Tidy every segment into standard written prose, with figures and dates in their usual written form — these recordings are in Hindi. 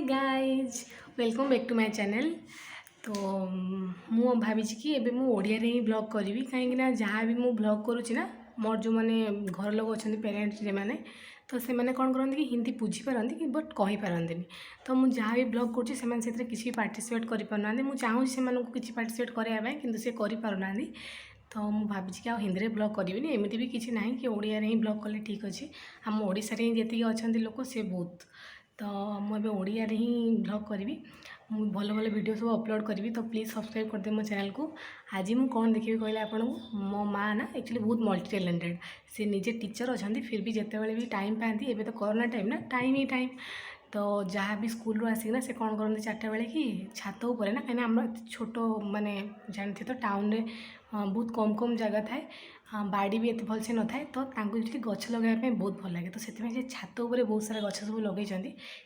Guys welcome back to my channel. तो मु भावी कि एबे मु ओडिया रे ही ब्लॉग करी कहीं जहाँ भी मु ब्लॉग करुँची ना मोर जो मैंने घर लोग अच्छा पेरेंट्स जो मैंने तो से मैंने कौन करती कि हिंदी बुझीपारती कि बट कहींपारती तो मुझे जहाँ भी ब्लॉग करुँचे किसी पार्टिसिपेट करना मुझे चाहूँगी से पार्टिसिपेट कराया कि सी करना तो मुझे भावी कि हिंदी में ब्लॉग करी एमती भी किसी ना कि ओडिया रे ही ब्लॉग कले ठीक अच्छे आम ओडिशा रे ही जी अच्छा लोक सी बहुत तो मुझे ओडिया रे ही ब्लॉग करी भल भल वीडियो सब अपलोड करी तो प्लीज़ सब्सक्राइब करदे मो चैनल को। आज मुझे कौन देखिए कहले आपन मो माँ ना एक्चुअली बहुत मल्टी टैलेंटेड सी निजे टीचर अच्छा फिर भी जिते भी टाइम पाती एवं तो कोरोना टाइम ना टाइम ही टाइम तो जहाँ भी स्कूल रू आसिक ना से कौन करते चार्टा बेले कि छात उपर ना कहीं आम छोट माने जानते तो टाउन रे बहुत कम कम जगह थाए बाड़ी भी एत भलसे न थाए तो एक्चुअली गछ लगाइए बहुत भल लगे तो से छात उपर बहुत सारा गछ सब लगे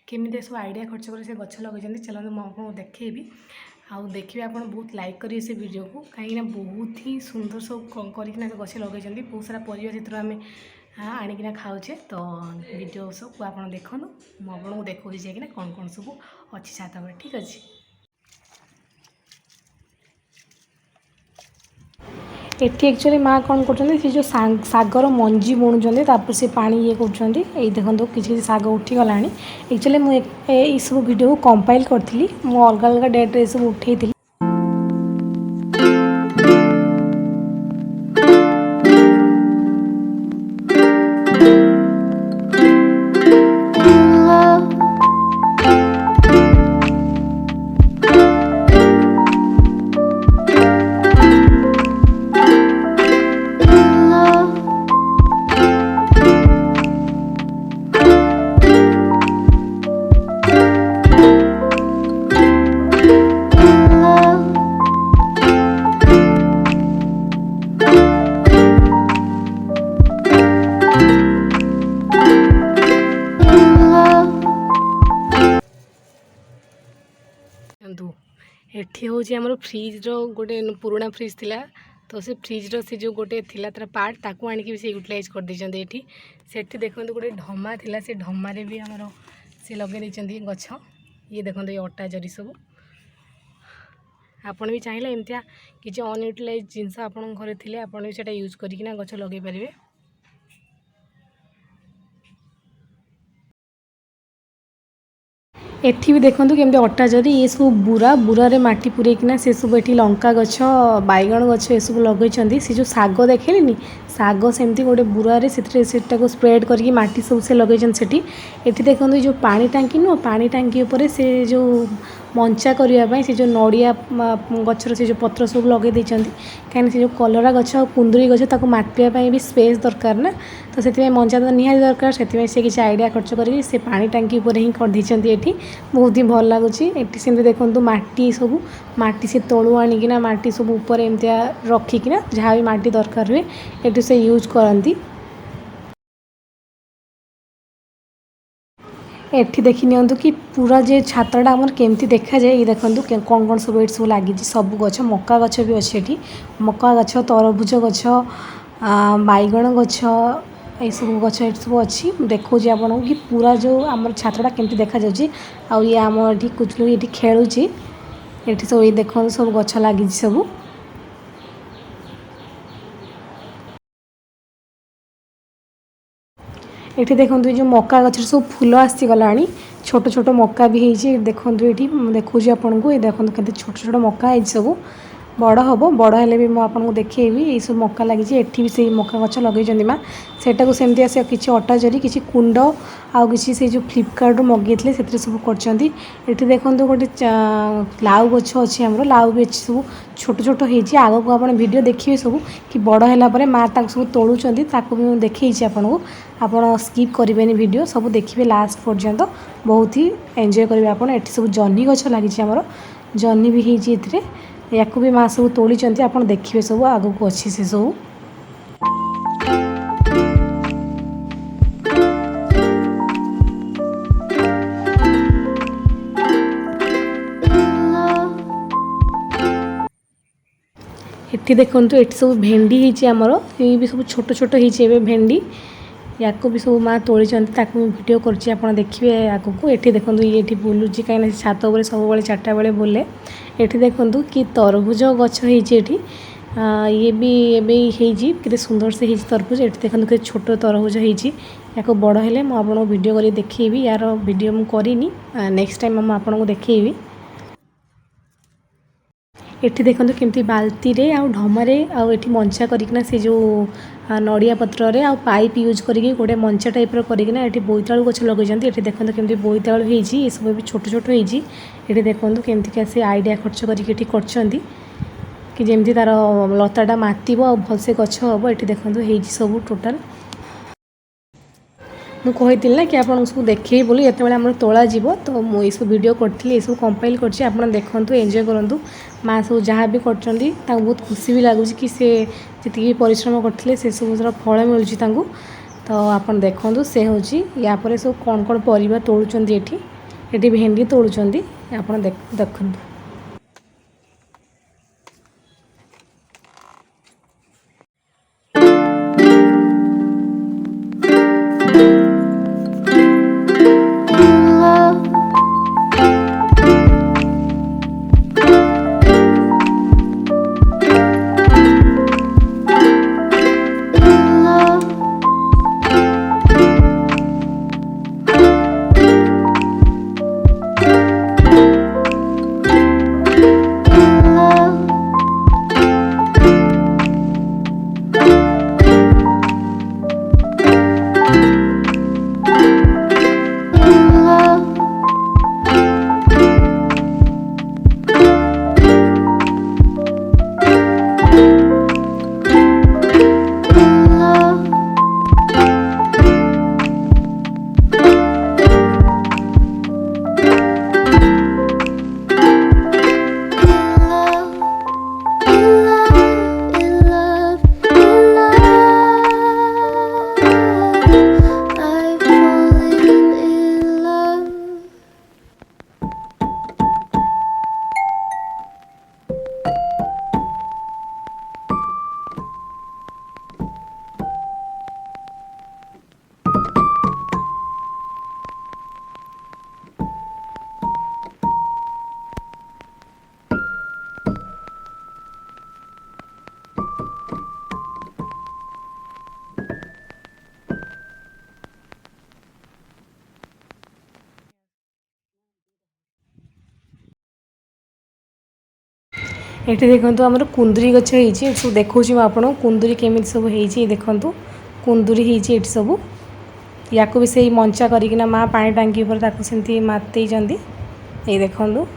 केमी सब आइडिया खर्च कर से गछ लगे चलते मुझे देखी आउ देखिए आप बहुत लाइक करेंगे से वीडियो को कहीं बहुत ही सुंदर सब करना गछ लगे बहुत सारा परिवार जितने आम आणिकिना खाऊे तो वीडियो सब आप देखूँ मुझे देखा जाए कौन कौन सब अच्छी छात पर ठीक अच्छे। एटी एक्चुअली माँ कौन कर सागर मंजी बुणुंट से पानी ये कर देखो किसी साग उठीगला एक्चुअली मुझे सब वीडियो को कंपाइल करी मु अलग अलग डेट्रे सब उठे एठी हूँ आमर फ्रिज रोटे पुराणा फ्रिज थिला तो से फ्रिज रो से जो गोटे थिला तार पार्ट ताकू आनिकी से यूटिलाइज कर देछन एठी सेठी देखो गोटे ढमा थिला से ढमारे भी आमर से लगे देछन गछ ये देखो ये अटा जरी सब आपण भी चाहिए एमतिया किसी अनयूटिलाइज जिनस आपण घरे थिले आपण भी सेटा यूज करिकिना गछ लगे पारिबे। एठी भी देखो केमती अटा जरी ये सब बुरा बुरारे माटी पूरेकिना से सब एठी लंका गछ बैगण गछ ये सब लगे से जो साग देखेनि साग सेमती गोटे बुरारे से स्प्रेड करके माटी सब से लगे सेठी एठी देखो जो पानी टांकी नुह पानी टांकी उपर से जो मंचा करने से जो नड़िया गचर से जो पत्र सब लगे कहीं से जो कलरा गछ कुंदुरी गछ ताको मापियापाई भी स्पेस दरकार ना तो से मंचा तो निहाती दरकार से किसी आइडिया खर्च कर से पानी टांकी उपर ही कर एठी बहुत ही भल लगुच। एटी से देखो माटी सब माटी से तलू आणिकिना माटी सब ऊपर एमतिया रखिकिना जहाँ भी माटी दरकार हुए एटू से यूज करती। एठी देखी नियंतु कि पूरा जे छात्रटा आमर केमती देखा जाए ये देखंतु कौन कौन सब एठी सब लगी सब गछ मक्का गछ भी अच्छे एठी मक्का गछ तरभुज गछ बैगण गछ ये सब गछ एठी सब अच्छी देखो आपको कि पूरा जो आमर छात्रटा केमती देखा जाउची आ ये आम एठी कुछ लोग एठी खेलुची एठी सब ये देखो सब गछ लगी सब एठी देखो जो मक्का गछ सब फूल आसीगला छोट छोट मक्का भी होती देखो ये देखुची आपन को ये देखो के छोट छोट मक्का है सब बड़ हम बड़ हेले भी मुझे देखेबी ये सब मक्का लगी एठी भी से मक्का गछ लगे माँ सेटा को सेमती आस किसी अटा जरी किसी कुंड आउ किसी से जो फ्लिपकार्ट रू मगेले से सब कर देखो गोटे लाउ गछ अच्छी आम लाउ भी अच्छी सब छोट छोट होती आग को आप वीडियो देखिए सब कि बड़ है माँ सब तोलुंच भी देखी आपको आप स्किप करेंगे वीडियो सब देखिए लास्ट पर्यंत बहुत ही एंजॉय करेंगे आप सब जह्नी गछ लगी आमर जह्नी भी होती या भी माँ सब तोली आप देखिए सब आग को अच्छी से सब एठी देखो ये सब भेंडी होमर ये भी सब छोट छोट हो भेंडी या भी सब माँ तोड़ी भिडियो कर देखिए आगक ये देखो ये बुलूँ कहीं छात उपर सब चार्टा बेले बुले ये देखूँ कि तरभुज गछ होती ये भी एवं के सुंदर से तरभुज ये देखो कि छोट तरभुज होती या बड़ हेले मुझे वीडियो कर देखी यार वीडियो मुझे नेक्स्ट टाइम मुझे आपको देखी एठी देखंतु केमती बाल्टी रे आ ढमरे आ एठी मंचा करिकना से जो नड़िया पत्र रे आ पाइप यूज करिके गोटे मंचा टाइप रो करिकना एठी बोईताळु गछ लगैजंती एठी देखंतु केमती बोईताळु हेजी ए सब भी छोट छोट हेजी एठी देखंतु केमती का से आइडिया खर्च करिके एठी करछंती कि जेमती तार लताटा मातिबो आ भलसे गछ हबो एठी देखंतु हेजी सब टोटल मुझे कही ना कि आपको सब देखे बोली जिते आम तोला जीव तो मुझे सब वीडियो करी सब कंपाइल कर देखूँ एंजॉय करूँ माँ सब जहाँ भी कर बहुत खुशी भी लगुच कि सी जी परिश्रम करते से सब फल मिलूँ तो आप देखूँ से हूँ यापर सब कौन कौन परिवा तोड़ुंट ये भेंडी तोड़ुंट आप देखूँ ये देखो आमर कुंदरी गछ सब देखा आपको कुंदरी केमी सब देखूँ कुंदरी होती सब या भी से मंचा करना माँ पानी टांगी पर सेमती माते ये देखूँ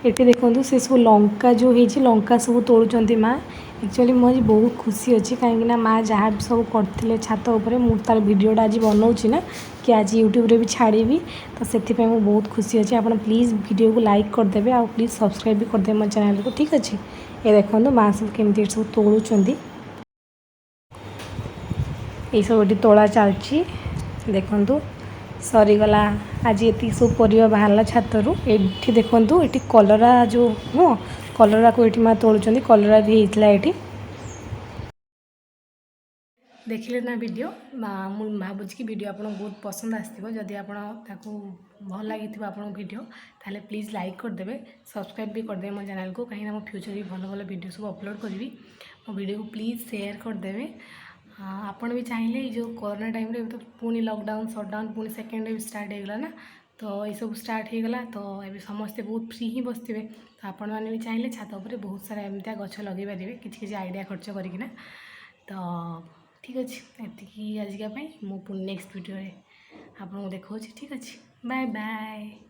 ये देखो से सब लंका जो होती लंका सब तोड़ुंट माँ एक्चुअली मुझे बहुत खुशी अच्छी कहीं माँ जहाँ भी सब करते छात उपर तार भिडटा आज बनाऊँगी ना कि आज यूट्यूब रे भी छाड़ी तो से बहुत खुशी अच्छी आप प्लीज़ वीडियो को लाइक करदे आ प्लीज़ सब्सक्राइब भी करदे मो चैनल को ठीक अच्छे। ये देखो माँ सब केमती सब तोड़ुंट सब ये तोड़ा चलती देखु सरीगला आज ये सब परिया बाहर छातरू ये देखु ये कलरा जो नुह कलरा को ये तोड़ुं कलरा भी होता है। देखिले ना वीडियो मुझे भावुँ कि वीडियो आपको बहुत पसंद आसो जदि आपको भल लगी आप वीडियो ताले प्लीज़ लाइक करदे सब्सक्राइब भी करदे मो चैनल को कहीं मो फ्यूचर भी भल भल वीडियो सब अपलोड करी मो वीडियो को प्लीज़ शेयर करदे। आपड़ भी चाहिए जो कोरोना टाइम रे तो पुणी लॉकडाउन सटडाउन पुणी सेकेंड वेव स्टार्ट हो गला ना तो ये सब स्टार्ट हो गला तो ये समस्ते बहुत फ्री ही बसवे तो आपण मैंने भी चाहिए छात उपर बहुत सारा एमती गछ लगे पारे किसी आइडिया खर्च करना तो ठीक अच्छे एतिकी आजिका मु नेक्स्ट वीडियो आपको देखा ठीक अच्छे बाय बाय।